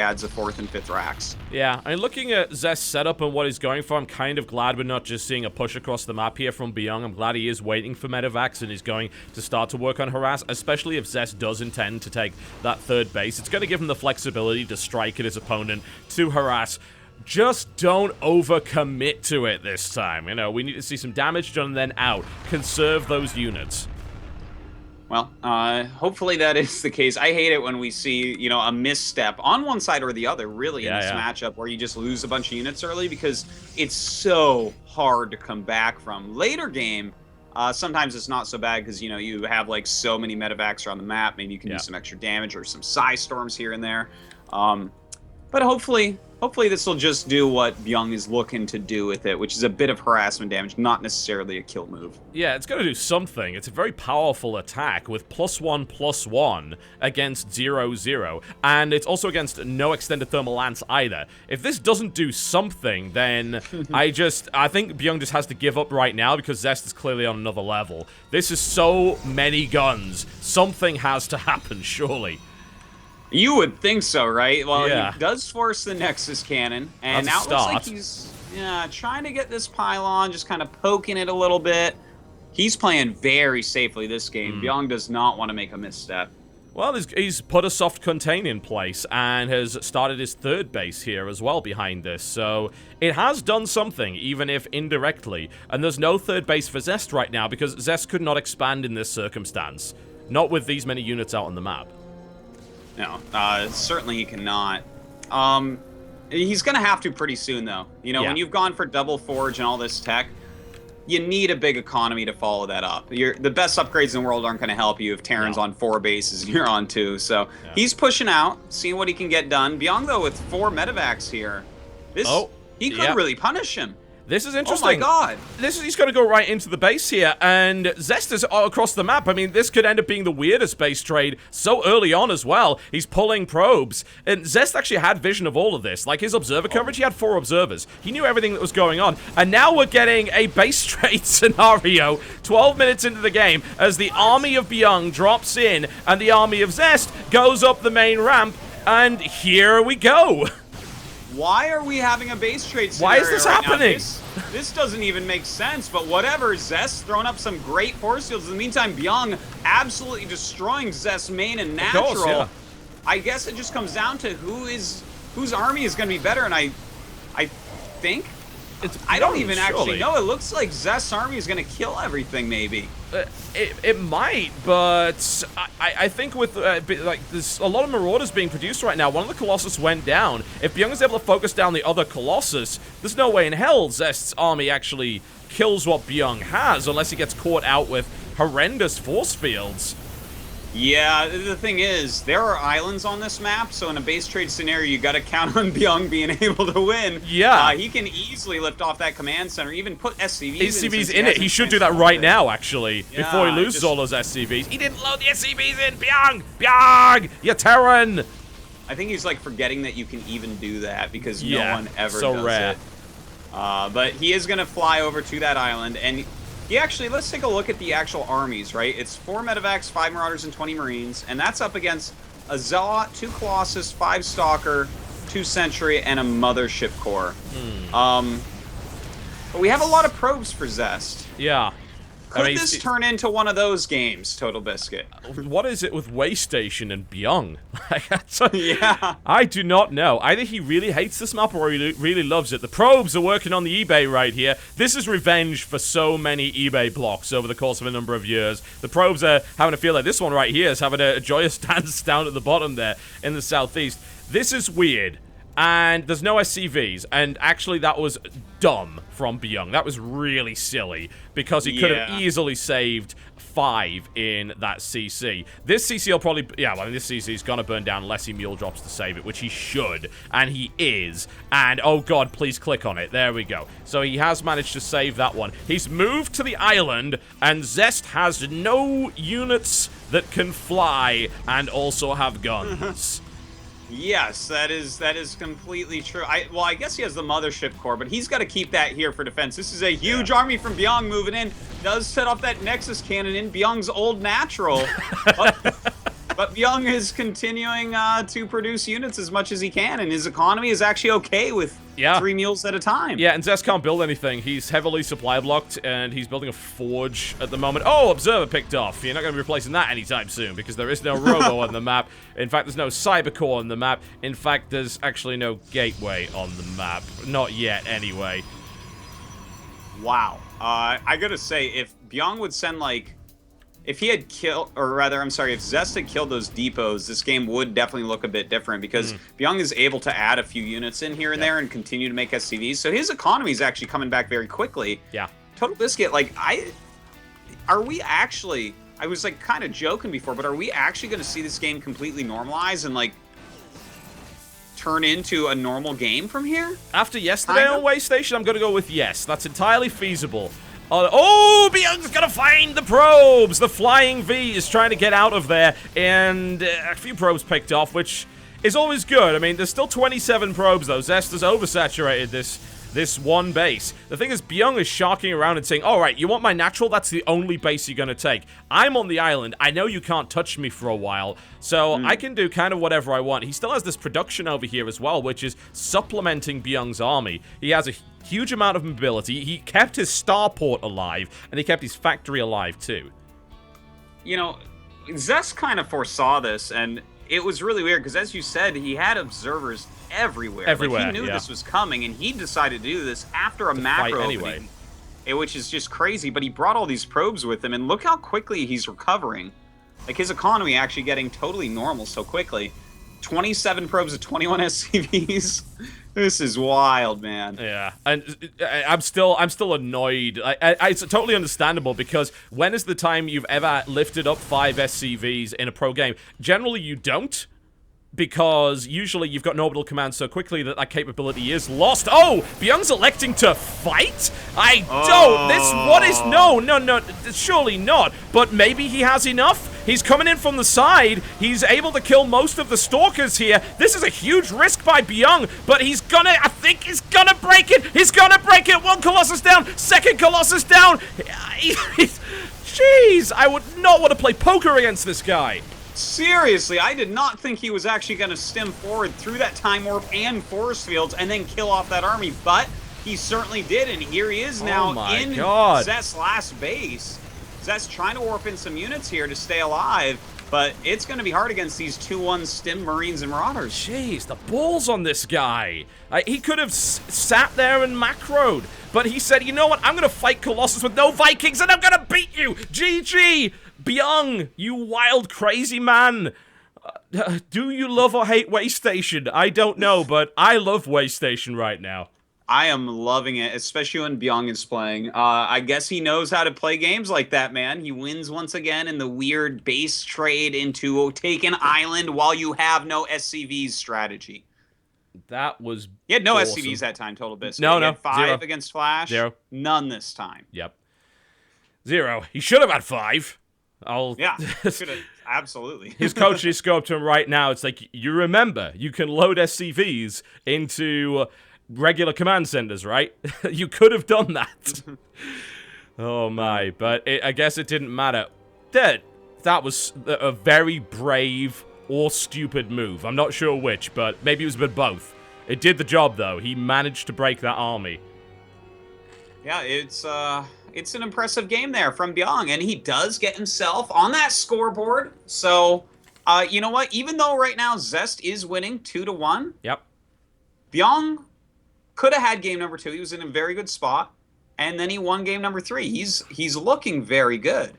adds the 4th and 5th racks. Yeah, I mean, looking at Zest's setup and what he's going for, I'm kind of glad we're not just seeing a push across the map here from Bbyon. I'm glad he is waiting for medevacs and he's going to start to work on harass, especially if Zest does intend to take that 3rd base. It's going to give him the flexibility to strike at his opponent, to harass. Just don't overcommit to it this time. You know, we need to see some damage done and then out. Conserve those units. Well, hopefully that is the case. I hate it when we see, you know, a misstep on one side or the other, really, in this matchup where you just lose a bunch of units early because it's so hard to come back from. Later game, sometimes it's not so bad because, you know, you have, like, so many medevacs around the map. Maybe you can do some extra damage or some Psy Storms here and there. But hopefully this will just do what Bbyon is looking to do with it, which is a bit of harassment damage, not necessarily a kill move. Yeah, it's going to do something. It's a very powerful attack with +1/+1 against 0/0, and it's also against no extended thermal lance either. If this doesn't do something, then I think Bbyon just has to give up right now because Zest is clearly on another level. This is so many guns. Something has to happen, surely. You would think so, right? Well, he does force the Nexus Cannon, and now it looks like he's trying to get this pylon, just kind of poking it a little bit. He's playing very safely this game. Bbyon does not want to make a misstep. Well, he's put a soft contain in place and has started his 3rd base here as well behind this. So it has done something, even if indirectly. And there's no 3rd base for Zest right now because Zest could not expand in this circumstance. Not with these many units out on the map. No, certainly he cannot. He's going to have to pretty soon, though. You know, when you've gone for double forge and all this tech, you need a big economy to follow that up. The best upgrades in the world aren't going to help you if Terran's on 4 bases and you're on 2. So he's pushing out, seeing what he can get done. Bbyon, though, with 4 medevacs here, he could really punish him. This is interesting. Oh my god. He's going to go right into the base here, and Zest is across the map. I mean, this could end up being the weirdest base trade so early on as well. He's pulling probes, and Zest actually had vision of all of this. Like his observer coverage, he had 4 observers. He knew everything that was going on, and now we're getting a base trade scenario 12 minutes into the game as the army of Bbyon drops in, and the army of Zest goes up the main ramp, and here we go. Why are we having a base trade scenario? Why is this happening? This doesn't even make sense, but whatever. Zest throwing up some great force fields. In the meantime, Bbyon absolutely destroying Zest's main and natural. Of course, I guess it just comes down to whose army is going to be better, and I think... I don't even actually know. It looks like Zest's army is going to kill everything, maybe. It might, but I think with like there's a lot of Marauders being produced right now. One of the Colossus went down. If Bbyon is able to focus down the other Colossus, there's no way in hell Zest's army actually kills what Bbyon has, unless he gets caught out with horrendous force fields. Yeah, the thing is, there are islands on this map, so in a base trade scenario, you got to count on Bbyon being able to win. Yeah. He can easily lift off that command center, even put SCVs in it. He should do that right now, actually, before he loses all those SCVs. He didn't load the SCVs in! Bbyon, you Terran! I think he's, like, forgetting that you can even do that, because no one ever does rare. it. But he is going to fly over to that island, and... let's take a look at the actual armies, right? It's 4 medevacs, 5 marauders, and 20 marines, and that's up against a zealot, 2 colossus, 5 stalker, 2 sentry, and a mothership core. But we have a lot of probes for Zest. Yeah. Could this turn into one of those games, Totalbiscuit? What is it with Waystation and Bbyon? Yeah. I do not know. Either he really hates this map or he really loves it. The probes are working on the eBay right here. This is revenge for so many eBay blocks over the course of a number of years. The probes are having a feel like this one right here is having a joyous dance down at the bottom there in the southeast. This is weird. And there's no SCVs, and actually that was dumb from Bbyon. That was really silly, because he could have easily saved 5 in that CC. This CC will probably... this CC is going to burn down unless he mule drops to save it, which he should, and he is. And, oh god, please click on it. There we go. So he has managed to save that one. He's moved to the island, and Zest has no units that can fly and also have guns. Yes, that is completely true. I guess he has the mothership core, but he's got to keep that here for defense. This is a huge army from Bbyon moving in. Does set off that Nexus cannon in Byung's old natural. But But Bbyon is continuing to produce units as much as he can, and his economy is actually okay with 3 mules at a time. Yeah, and Zest can't build anything. He's heavily supply blocked, and he's building a forge at the moment. Oh, Observer picked off. You're not going to be replacing that anytime soon, because there is no Robo on the map. In fact, there's no Cybercore on the map. In fact, there's actually no Gateway on the map. Not yet, anyway. Wow. I gotta say, if Bbyon would send, like... If he had killed, or rather, I'm sorry, if Zest had killed those depots, this game would definitely look a bit different, because Bbyon is able to add a few units in here and there and continue to make SCVs, so his economy is actually coming back very quickly. Yeah. Totalbiscuit, like, are we actually, I was, like, kind of joking before, but are we actually going to see this game completely normalize and, like, turn into a normal game from here? After yesterday on Waystation, I'm going to go with yes. That's entirely feasible. Oh, Bbyon's gonna find the probes! The Flying V is trying to get out of there, and a few probes picked off, which is always good. I mean, there's still 27 probes, though. Zest has oversaturated this one base. The thing is, Bbyon is sharking around and saying, all right, you want my natural? That's the only base you're gonna take. I'm on the island. I know you can't touch me for a while, so I can do kind of whatever I want. He still has this production over here as well, which is supplementing Bbyon's army. He has a huge amount of mobility. He kept his starport alive, and he kept his factory alive, too. You know, Zest kind of foresaw this, and it was really weird, because as you said, he had observers everywhere. Like, he knew this was coming, and he decided to do this after a macro opening, which is just crazy, but he brought all these probes with him, and look how quickly he's recovering. Like, his economy actually getting totally normal so quickly. 27 probes of 21 SCVs. This is wild, man. Yeah, and I'm still annoyed. It's totally understandable, because when is the time you've ever lifted up 5 SCVs in a pro game? Generally, you don't, because usually you've got an orbital command so quickly that that capability is lost. Oh, Bbyon's electing to fight? I don't. What is... No, surely not. But maybe he has enough? He's coming in from the side. He's able to kill most of the stalkers here. This is a huge risk by Bbyon, but he's gonna... I think he's gonna break it. He's gonna break it. 1 Colossus down. 2nd Colossus down. Jeez, I would not want to play poker against this guy. Seriously, I did not think he was actually going to stem forward through that time warp and force fields and then kill off that army, but he certainly did, and here he is now in Zest's last base. Zest trying to warp in some units here to stay alive, but it's going to be hard against these 2-1 stem Marines and Marauders. Jeez, the balls on this guy. He could have sat there and macroed, but he said, you know what, I'm going to fight Colossus with no Vikings, and I'm going to beat you! GG! Bbyon, you wild, crazy man. Do you love or hate Waystation? I don't know, but I love Waystation right now. I am loving it, especially when Bbyon is playing. I guess he knows how to play games like that, man. He wins once again in the weird base trade into take an island while you have no SCVs strategy. That was He had no awesome. SCVs that time, Totalbiscuit. No, he had 5 0 against Flash. 0. None this time. Yep. 0. He should have had 5. Yeah, absolutely. His coach is scoped to him right now. It's like, you remember, you can load SCVs into regular command centers, right? You could have done that. Oh my, but I guess it didn't matter. That was a very brave or stupid move. I'm not sure which, but maybe it was a bit both. It did the job, though. He managed to break that army. Yeah, it's an impressive game there from Bbyon, and he does get himself on that scoreboard. So, you know what? Even though right now Zest is winning 2-1, yep, Bbyon could have had game number 2. He was in a very good spot, and then he won game number 3. He's looking very good.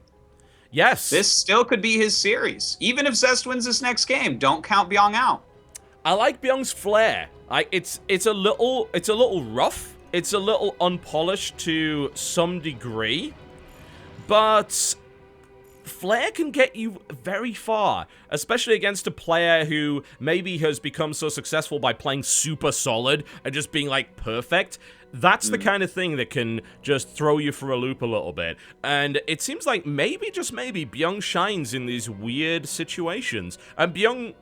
Yes, this still could be his series. Even if Zest wins this next game, don't count Bbyon out. I like Bbyon's flair. It's a little rough. It's a little unpolished to some degree, but flair can get you very far, especially against a player who maybe has become so successful by playing super solid and just being, like, perfect. That's the kind of thing that can just throw you for a loop a little bit. And it seems like maybe, just maybe, Bbyon shines in these weird situations. And Bbyon,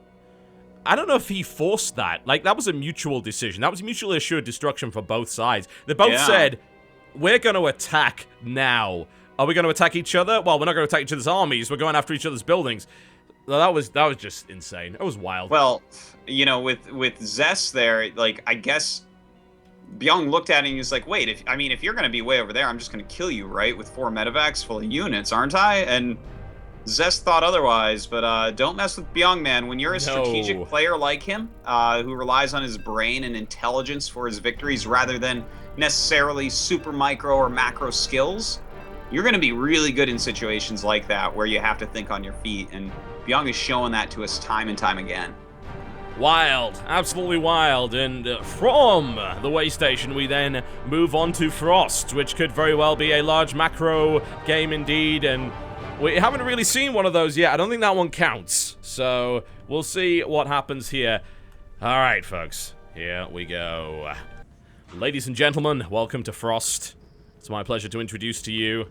I don't know if he forced that. Like, that was a mutual decision. That was mutually assured destruction for both sides. They both said, we're going to attack now. Are we going to attack each other? Well, we're not going to attack each other's armies. We're going after each other's buildings. That was just insane. It was wild. Well, you know, with Zest there, like, I guess Bbyon looked at it and he was like, wait, if you're going to be way over there, I'm just going to kill you, right? With 4 medevacs full of units, aren't I? And Zest thought otherwise, but don't mess with Bbyon, man. When you're a strategic player like him, who relies on his brain and intelligence for his victories rather than necessarily super micro or macro skills, you're going to be really good in situations like that where you have to think on your feet, and Bbyon is showing that to us time and time again. Wild, absolutely wild, and from the way station we then move on to Frost, which could very well be a large macro game indeed, and we haven't really seen one of those yet. I don't think that one counts, so we'll see what happens here. Alright, folks, here we go. Ladies and gentlemen, welcome to Frost. It's my pleasure to introduce to you.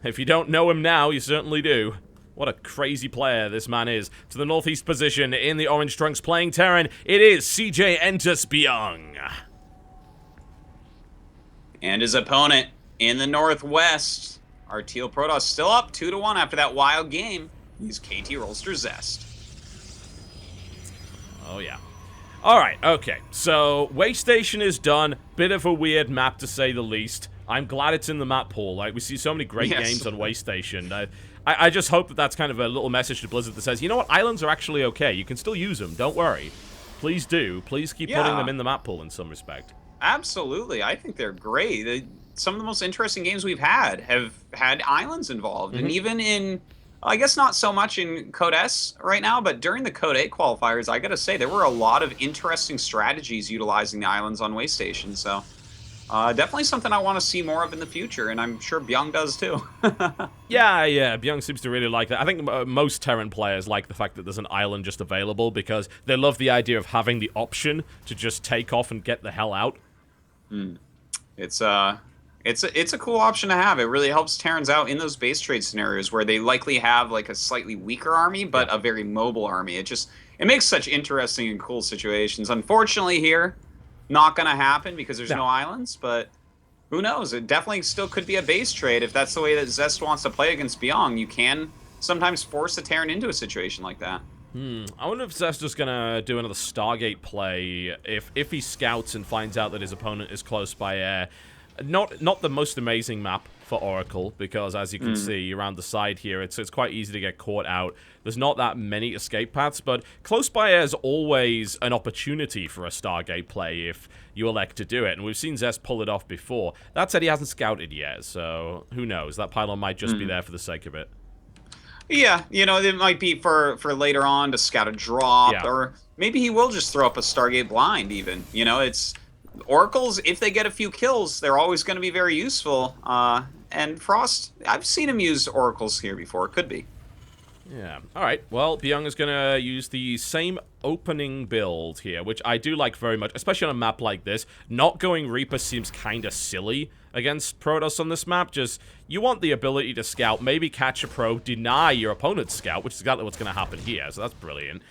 If you don't know him now, you certainly do. What a crazy player this man is. To the northeast position in the orange trunks playing Terran, it is CJ Entus Bbyon. And his opponent in the northwest, our Teal Protoss still up 2-1 after that wild game. He's KT Rolster Zest. Oh yeah. Alright, okay. So, Way Station is done. Bit of a weird map to say the least. I'm glad it's in the map pool. Like, we see so many great games on Way Station. I just hope that that's kind of a little message to Blizzard that says, you know what, islands are actually okay. You can still use them. Don't worry. Please do. Please keep putting them in the map pool in some respect. Absolutely. I think they're great. Some of the most interesting games we've had have had islands involved. And even in, I guess not so much in Code S right now, but during the Code 8 qualifiers, I got to say, there were a lot of interesting strategies utilizing the islands on Way Station. So definitely something I want to see more of in the future, and I'm sure Bbyon does too. Yeah, Bbyon seems to really like that. I think most Terran players like the fact that there's an island just available because they love the idea of having the option to just take off and get the hell out. It's a cool option to have. It really helps Terrans out in those base trade scenarios where they likely have like a slightly weaker army, but a very mobile army. It makes such interesting and cool situations. Unfortunately here, not going to happen because there's no islands, but who knows? It definitely still could be a base trade if that's the way that Zest wants to play against Bbyon. You can sometimes force a Terran into a situation like that. I wonder if Zest is going to do another Stargate play if he scouts and finds out that his opponent is close by air. Not the most amazing map for Oracle, because as you can see around the side here, it's quite easy to get caught out. There's not that many escape paths, but close by air is always an opportunity for a Stargate play if you elect to do it, and we've seen Zest pull it off before. That said, he hasn't scouted yet, so who knows? That pylon might just be there for the sake of it. Yeah, you know, it might be for later on to scout a drop, or maybe he will just throw up a Stargate blind even. You know, it's Oracles, if they get a few kills, they're always going to be very useful. And Frost, I've seen him use Oracles here before. It could be. Yeah. All right. Well, Bbyon is going to use the same opening build here, which I do like very much, especially on a map like this. Not going Reaper seems kind of silly against Protoss on this map. Just, you want the ability to scout, maybe catch a probe, deny your opponent's scout, which is exactly what's going to happen here, so that's brilliant.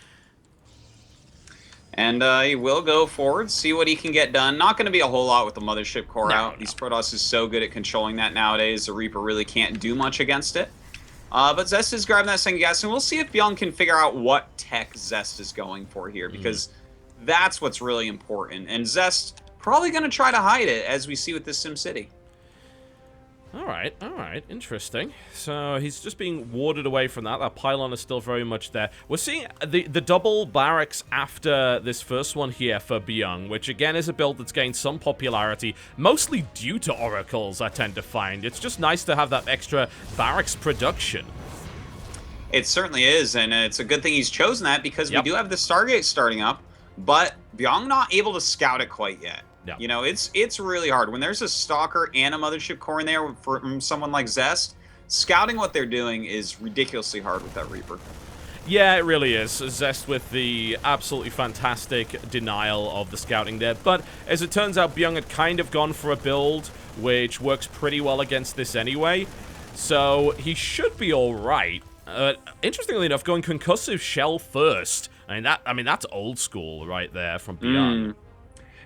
And he will go forward, see what he can get done. Not going to be a whole lot with the Mothership Core out. These Protoss is so good at controlling that nowadays, the Reaper really can't do much against it. But Zest is grabbing that second gas, and we'll see if Bbyon can figure out what tech Zest is going for here, because that's what's really important. And Zest probably going to try to hide it, as we see with this SimCity. All right, interesting. So he's just being warded away from that. That pylon is still very much there. We're seeing the double barracks after this first one here for Bbyon, which again is a build that's gained some popularity, mostly due to Oracles, I tend to find. It's just nice to have that extra barracks production. It certainly is, and it's a good thing he's chosen that, because we do have the Stargate starting up, but Bbyon not able to scout it quite yet. Yeah. You know, it's really hard. When there's a Stalker and a Mothership Core in there from someone like Zest, scouting what they're doing is ridiculously hard with that Reaper. Yeah, it really is. Zest with the absolutely fantastic denial of the scouting there. But as it turns out, Bbyon had kind of gone for a build which works pretty well against this anyway. So he should be all right. Interestingly enough, going concussive shell first. I mean, that's old school right there from Bbyon.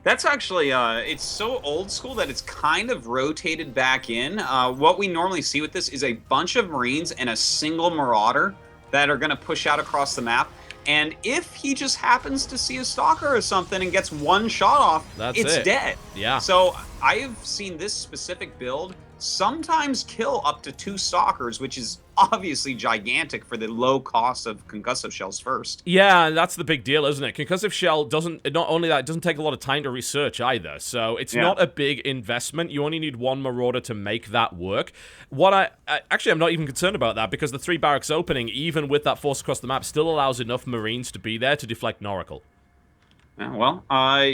That's actually, it's so old school that it's kind of rotated back in. What we normally see with this is a bunch of Marines and a single Marauder that are going to push out across the map. And if he just happens to see a stalker or something and gets one shot off, it's dead. Yeah. So I've seen this specific build sometimes kill up to 2 stalkers, which is obviously gigantic for the low cost of concussive shells first. Yeah, that's the big deal, isn't it? Concussive shell doesn't, not only that, it doesn't take a lot of time to research either. So it's not a big investment. You only need 1 marauder to make that work. Actually, I'm not even concerned about that, because the 3 barracks opening, even with that force across the map, still allows enough Marines to be there to deflect an Oracle. Yeah, well,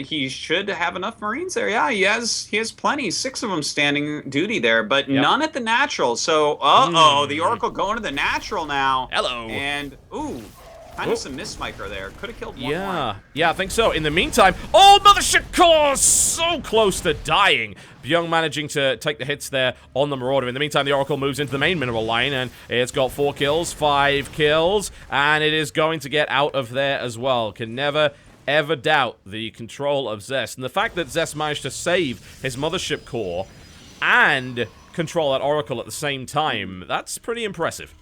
he should have enough Marines there. Yeah, he has plenty. 6 of them standing duty there, but none at the natural. So, the Oracle going to the natural now. Hello. And, kind of some miss micro there. Could have killed one more. Yeah, I think so. In the meantime, Mothership Core so close to dying. Bbyon managing to take the hits there on the Marauder. In the meantime, the Oracle moves into the main mineral line, and it's got 4 kills, 5 kills, and it is going to get out of there as well. Can never ever doubt the control of Zest. And the fact that Zest managed to save his Mothership Core and control that Oracle at the same time, that's pretty impressive.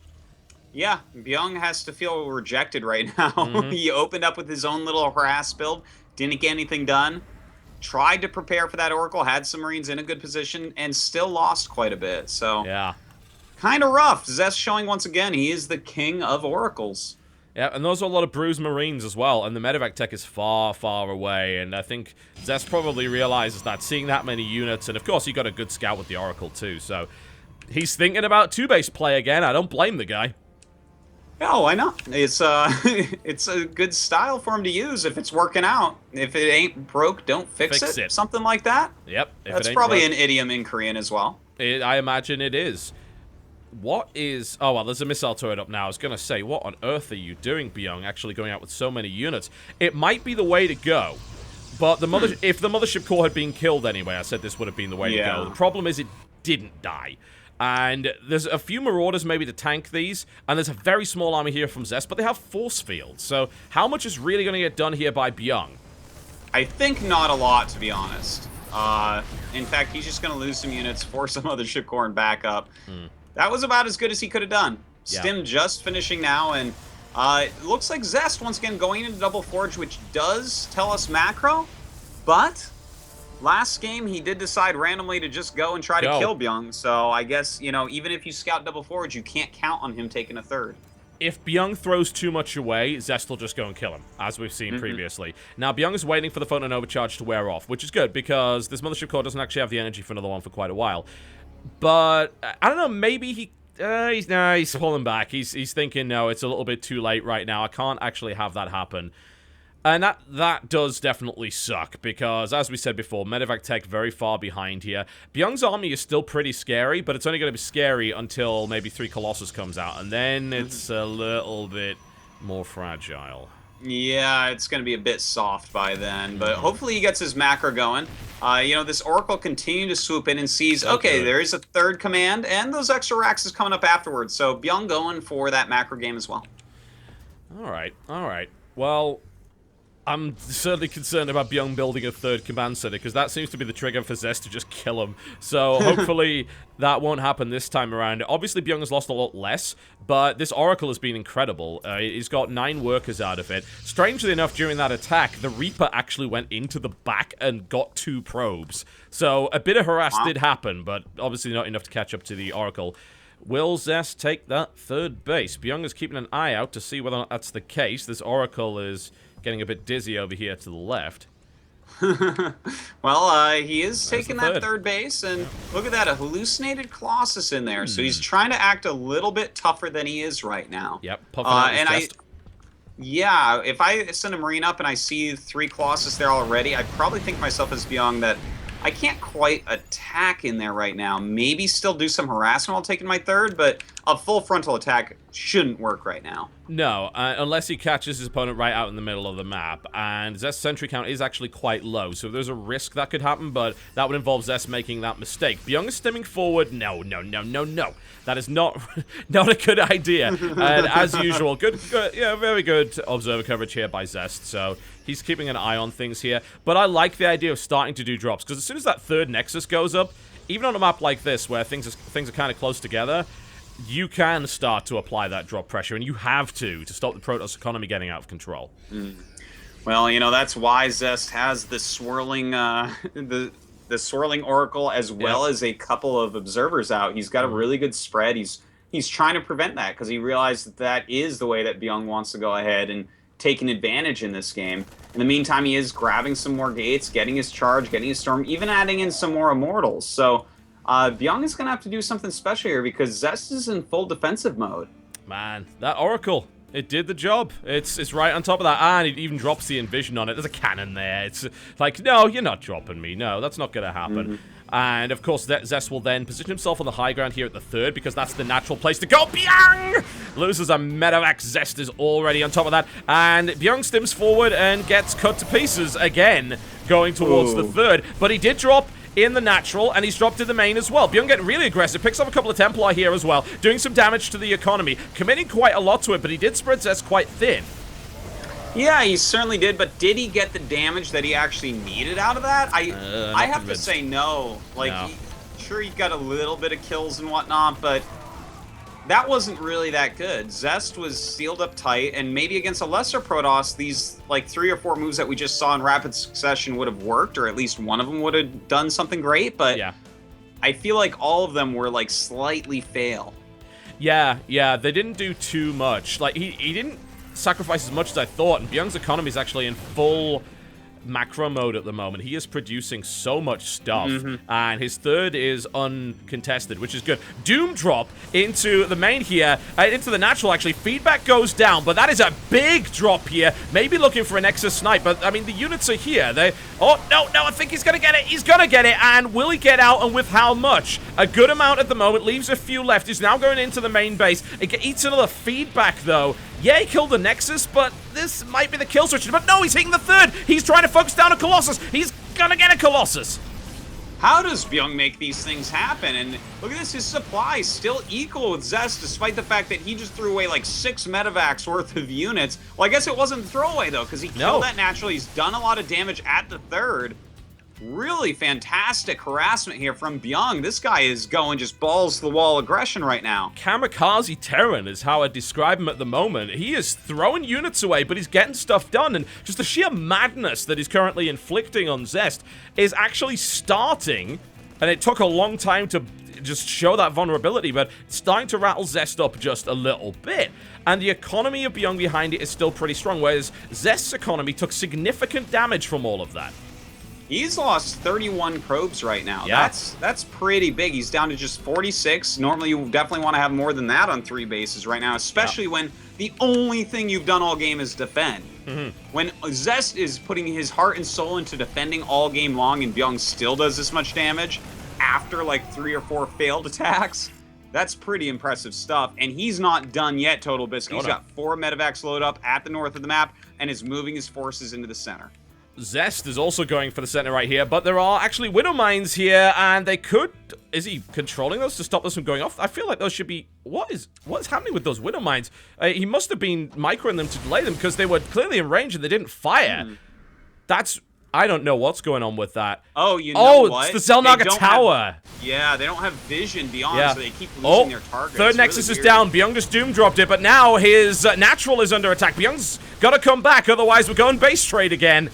Yeah, Bbyon has to feel rejected right now. He opened up with his own little harass build, didn't get anything done, tried to prepare for that Oracle, had some Marines in a good position, and still lost quite a bit. So, kind of rough. Zest showing once again he is the king of Oracles. Yeah, and those are a lot of bruised Marines as well, and the medevac tech is far, far away, and I think Zest probably realizes that, seeing that many units, and of course he got a good scout with the Oracle too, so he's thinking about 2-base play again. I don't blame the guy. Yeah, why not? It's it's a good style for him to use if it's working out. If it ain't broke, don't fix it. Something like that. Yep. That's probably an idiom in Korean as well. I imagine it is. What is... Oh, well, there's a missile turret up now. I was going to say, what on earth are you doing, Bbyon, actually going out with so many units? It might be the way to go, but if the Mothership Core had been killed anyway, I said this would have been the way to go. The problem is it didn't die. And there's a few Marauders maybe to tank these, and there's a very small army here from Zest, but they have force fields. So how much is really going to get done here by Bbyon? I think not a lot, to be honest. In fact, he's just going to lose some units, force some Mothership Core and back up. That was about as good as he could have done. Stim just finishing now, and it looks like Zest, once again, going into Double Forge, which does tell us macro, but last game he did decide randomly to just go and try to kill Bbyon, so I guess, you know, even if you scout Double Forge, you can't count on him taking a 3rd. If Bbyon throws too much away, Zest will just go and kill him, as we've seen previously. Now, Bbyon is waiting for the photon overcharge to wear off, which is good, because this Mothership Core doesn't actually have the energy for another one for quite a while. But, I don't know, maybe he's pulling back. He's thinking, no, it's a little bit too late right now. I can't actually have that happen. And that does definitely suck, because, as we said before, medevac tech very far behind here. Byung's army is still pretty scary, but it's only going to be scary until maybe 3 Colossus comes out, and then it's a little bit more fragile. Yeah, it's going to be a bit soft by then, but hopefully he gets his macro going. You know, this Oracle continue to swoop in and sees, okay, there is a 3rd command, and those extra racks is coming up afterwards, so Bbyon going for that macro game as well. All right. Well, I'm certainly concerned about Bbyon building a 3rd command center, because that seems to be the trigger for Zest to just kill him. So hopefully that won't happen this time around. Obviously, Bbyon has lost a lot less, but this Oracle has been incredible. He's got 9 workers out of it. Strangely enough, during that attack, the Reaper actually went into the back and got 2 probes. So a bit of harass did happen, but obviously not enough to catch up to the Oracle. Will Zest take that 3rd base? Bbyon is keeping an eye out to see whether or not that's the case. This Oracle is getting a bit dizzy over here to the left. Well, he is taking that 3rd base, and look at that, a hallucinated Colossus in there. So he's trying to act a little bit tougher than he is right now. Yep, puffing out his chest. Yeah, if I send a Marine up and I see 3 Colossus there already, I'd probably think myself as Bbyon that I can't quite attack in there right now. Maybe still do some harassment while taking my 3rd, but a full frontal attack shouldn't work right now. No, unless he catches his opponent right out in the middle of the map. And Zest's sentry count is actually quite low, so there's a risk that could happen, but that would involve Zest making that mistake. Bbyon is stemming forward. No. That is not a good idea. And as usual, good, very good observer coverage here by Zest, so he's keeping an eye on things here. But I like the idea of starting to do drops, because as soon as that 3rd Nexus goes up, even on a map like this, where things are kind of close together, you can start to apply that drop pressure, and you have to stop the Protoss economy getting out of control. Well, you know, that's why Zest has the swirling, the swirling oracle as well as a couple of observers out. He's got a really good spread. He's trying to prevent that because he realized that that is the way that Bbyon wants to go ahead and take an advantage in this game. In the meantime, he is grabbing some more gates, getting his charge, getting his storm, even adding in some more immortals. So Bbyon is going to have to do something special here because Zest is in full defensive mode. Man, that oracle, it did the job. It's right on top of that, and it even drops the Envision on it. There's a cannon there. It's like, no, you're not dropping me. No, that's not going to happen. And, of course, Zest will then position himself on the high ground here at the third because that's the natural place to go. Bbyon loses a medevac. Zest is already on top of that. And Bbyon stims forward and gets cut to pieces again, going towards the third. But he did drop in the natural, and he's dropped in the main as well. Bbyon getting really aggressive, picks up a couple of Templar here as well, doing some damage to the economy, committing quite a lot to it, but he did spread Zest quite thin. Yeah, he certainly did, but did he get the damage that he actually needed out of that? I have to say no. Like, no. Sure, he got a little bit of kills and whatnot, but that wasn't really that good. Zest was sealed up tight, and maybe against a lesser Protoss, these, like, 3 or 4 moves that we just saw in rapid succession would have worked, or at least one of them would have done something great, but yeah. I feel like all of them were, like, slightly fail. Yeah, they didn't do too much. Like, he didn't sacrifice as much as I thought, and Byung's economy is actually in full macro mode at the moment. He is producing so much stuff, and his third is uncontested, which is good. Doom drop into the main here, into the natural, actually. Feedback goes down, but that is a big drop here. Maybe looking for an Nexus snipe, but, I mean, the units are here. Oh, no, I think he's gonna get it. He's gonna get it, and will he get out, and with how much? A good amount at the moment, leaves a few left. He's now going into the main base. It eats another feedback, though. Yeah, he killed the Nexus, but this might be the kill switch. But no, he's hitting the third. He's trying to focus down a Colossus. He's gonna get a Colossus. How does Bbyon make these things happen? And look at this, his supply is still equal with Zest, despite the fact that he just threw away like 6 medevacs worth of units. Well, I guess it wasn't throwaway, though, because he killed that naturally. He's done a lot of damage at the third. Really fantastic harassment here from Bbyon. This guy is going just balls to the wall aggression right now. Kamikaze Terran is how I describe him at the moment. He is throwing units away, but he's getting stuff done, and just the sheer madness that he's currently inflicting on Zest is actually starting, and it took a long time to just show that vulnerability, but it's starting to rattle Zest up just a little bit. And the economy of Bbyon behind it is still pretty strong, whereas Zest's economy took significant damage from all of that. He's lost 31 probes right now. Yeah. That's pretty big. He's down to just 46. Normally, you definitely want to have more than that on 3 bases right now, especially when the only thing you've done all game is defend. When Zest is putting his heart and soul into defending all game long and Bbyon still does this much damage after like 3 or 4 failed attacks, that's pretty impressive stuff. And he's not done yet, Totalbiscuit. He's got 4 medevacs load up at the north of the map and is moving his forces into the center. Zest is also going for the center right here, but there are actually Widow Mines here, and they could... Is he controlling those to stop those from going off? I feel like those should be... What is happening with those Widow Mines? He must have been microing them to delay them, because they were clearly in range and they didn't fire. That's... I don't know what's going on with that. Oh, you know what? Oh, it's the Xel'Naga Tower. Yeah, they don't have vision beyond, so they keep losing their targets. Third Nexus is down. Bbyon just Doom dropped it, but now his Natural is under attack. Byung's got to come back, otherwise we're going base trade again.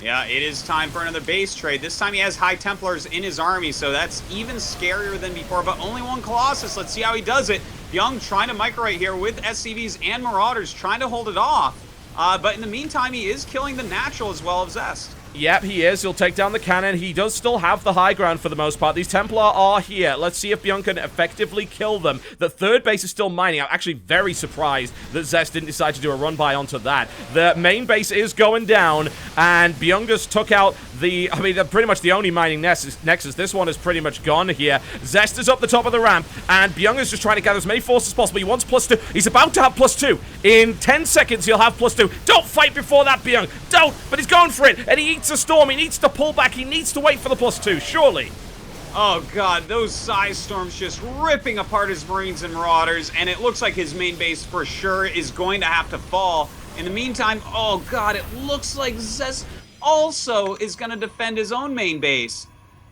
Yeah, it is time for another base trade. This time he has High Templars in his army, so that's even scarier than before, but only 1 Colossus. Let's see how he does it. Bbyon trying to micro right here with SCVs and Marauders, trying to hold it off. But in the meantime, he is killing the Natural as well as Zest. Yep, he is. He'll take down the cannon. He does still have the high ground for the most part. These Templar are here. Let's see if Bbyon can effectively kill them. The third base is still mining. I'm actually very surprised that Zest didn't decide to do a run-by onto that. The main base is going down, and Bbyon just took out the... I mean, they're pretty much the only mining nexus. This one is pretty much gone here. Zest is up the top of the ramp, and Bbyon is just trying to gather as many forces as possible. He wants +2. He's about to have +2. In 10 seconds, he'll have +2. Don't fight before that, Bbyon. Don't! But he's going for it, and he eats a storm. He needs to pull back. He needs to wait for the +2, surely. Oh god, those size storms just ripping apart his Marines and Marauders, and it looks like his main base for sure is going to have to fall. In the meantime, oh god, it looks like Zest also is going to defend his own main base.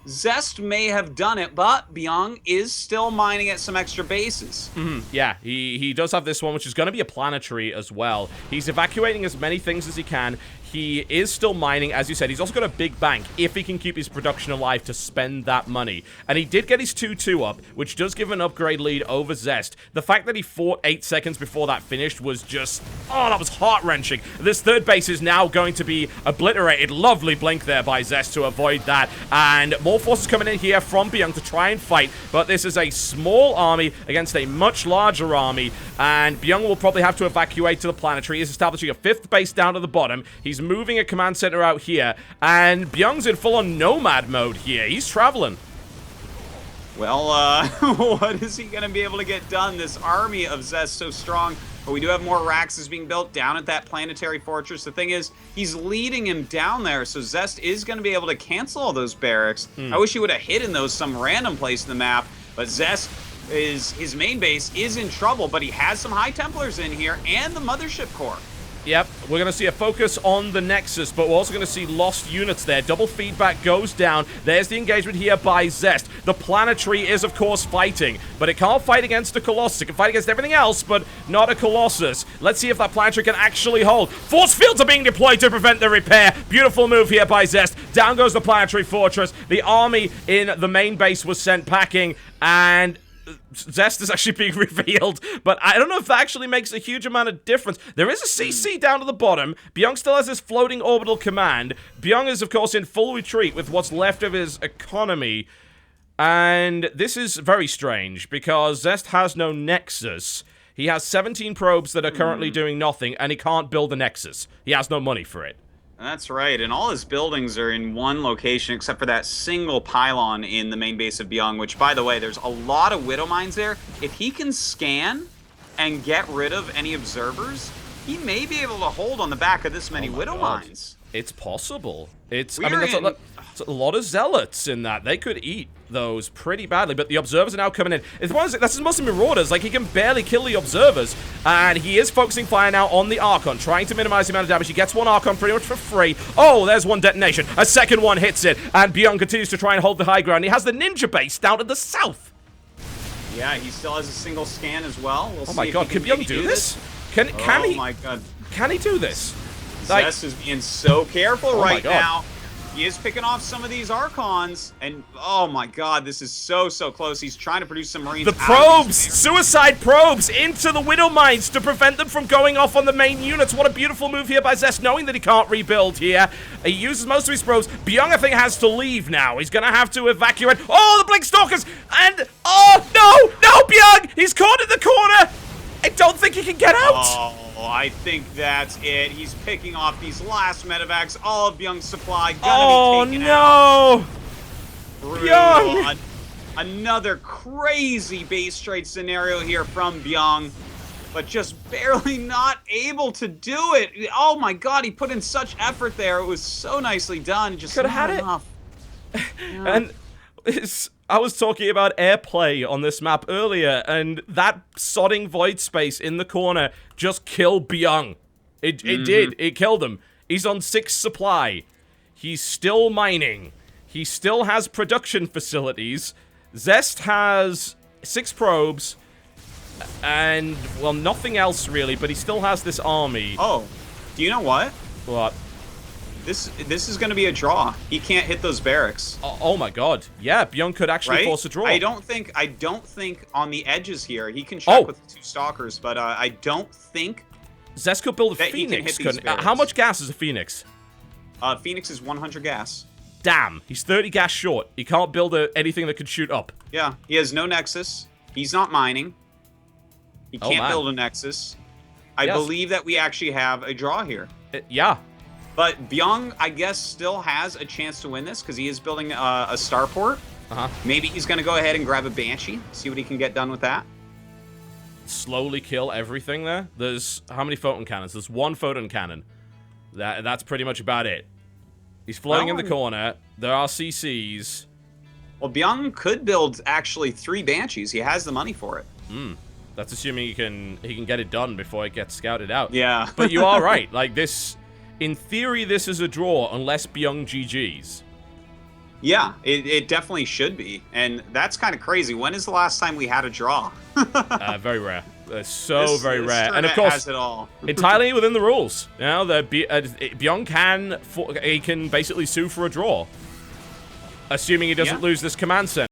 Zest may have done it, but Bbyon is still mining at some extra bases. Yeah, he does have this one, which is going to be a planetary as well. He's evacuating as many things as he can. He is still mining, as you said. He's also got a big bank if he can keep his production alive to spend that money. And he did get his 2-2 up, which does give an upgrade lead over Zest. The fact that he fought 8 seconds before that finished was just... oh, that was heart-wrenching. This third base is now going to be obliterated. Lovely blink there by Zest to avoid that. And more forces coming in here from Bbyon to try and fight. But this is a small army against a much larger army. And Bbyon will probably have to evacuate to the planetary. He's establishing a 5th base down to the bottom. He's moving a command center out here, and Byung's in full-on nomad mode here. He's traveling. Well, what is he going to be able to get done? This army of Zest so strong, but we do have more Raxes being built down at that planetary fortress. The thing is, he's leading him down there, so Zest is going to be able to cancel all those barracks. I wish he would have hidden those some random place in the map, but Zest his main base is in trouble, but he has some High Templars in here and the Mothership Core. Yep, we're going to see a focus on the Nexus, but we're also going to see lost units there. Double feedback goes down. There's the engagement here by Zest. The planetary is, of course, fighting, but it can't fight against a Colossus. It can fight against everything else, but not a Colossus. Let's see if that planetary can actually hold. Force fields are being deployed to prevent the repair. Beautiful move here by Zest. Down goes the planetary fortress. The army in the main base was sent packing, and... Zest is actually being revealed, but I don't know if that actually makes a huge amount of difference. There is a CC down to the bottom. Bbyon still has his floating orbital command. Bbyon is, of course, in full retreat with what's left of his economy. And this is very strange, because Zest has no Nexus. He has 17 probes that are currently doing nothing, and he can't build a Nexus. He has no money for it. That's right, and all his buildings are in one location except for that single pylon in the main base of Bbyon, which, by the way, there's a lot of Widow Mines there. If he can scan and get rid of any observers, he may be able to hold on the back of this many Widow Mines. It's possible. It's, I mean, that's a lot of Zealots in that. They could eat those pretty badly, but the Observers are now coming in. That's mostly Marauders. Like, he can barely kill the Observers, and he is focusing fire now on the Archon, trying to minimize the amount of damage. He gets one Archon pretty much for free. Oh, there's one detonation. A second one hits it, and Bbyon continues to try and hold the high ground. He has the Ninja base down to the south. Yeah, he still has a single scan as well. We'll oh my god, can Bbyon do this? Can he? Oh my god. Can he do this? Zest is being so careful right now. He is picking off some of these Archons, and oh my god, this is so close. He's trying to produce some Marines. The probes! Suicide probes into the Widow Mines to prevent them from going off on the main units. What a beautiful move here by Zest, knowing that he can't rebuild here. He uses most of his probes. Bbyon, I think, has to leave now. He's gonna have to evacuate. Oh, the Blink Stalkers! And, oh, no, Bbyon! He's caught in the corner! I don't think he can get out! Oh, I think that's it. He's picking off these last medevacs. All of Byung's supply gonna be taken out. Byung! Another crazy base trade scenario here from Bbyon, but just barely not able to do it. Oh my god, he put in such effort there. It was so nicely done. Just could have had enough. Yeah. And I was talking about airplay on this map earlier, and that sodding void space in the corner just killed Bbyon. It did. It killed him. He's on 6 supply. He's still mining. He still has production facilities. Zest has 6 probes, and, well, nothing else really, but he still has this army. Oh, do you know what? What? This is going to be a draw. He can't hit those barracks. Oh my god. Yeah, Bbyon could actually force a draw. I don't think on the edges here. He can check with 2 Stalkers, but I don't think Zest could build a Phoenix. How much gas is a Phoenix? Phoenix is 100 gas. Damn, he's 30 gas short. He can't build anything that can shoot up. Yeah, he has no Nexus. He's not mining. He can't build a Nexus. I believe that we actually have a draw here. Yeah. But Bbyon, I guess, still has a chance to win this because he is building a starport. Maybe he's going to go ahead and grab a Banshee, see what he can get done with that. Slowly kill everything there. There's how many photon cannons? There's 1 photon cannon. That's pretty much about it. He's floating in the corner. There are CCs. Well, Bbyon could build actually 3 Banshees. He has the money for it. That's assuming he can get it done before it gets scouted out. Yeah. But you are right. Like this. In theory, this is a draw unless Bbyon GG's. Yeah, it definitely should be. And that's kind of crazy. When is the last time we had a draw? Very rare. So very this rare. And of tournament course, has it all. entirely within the rules. You know, Bbyon can basically sue for a draw. Assuming he doesn't lose this command center.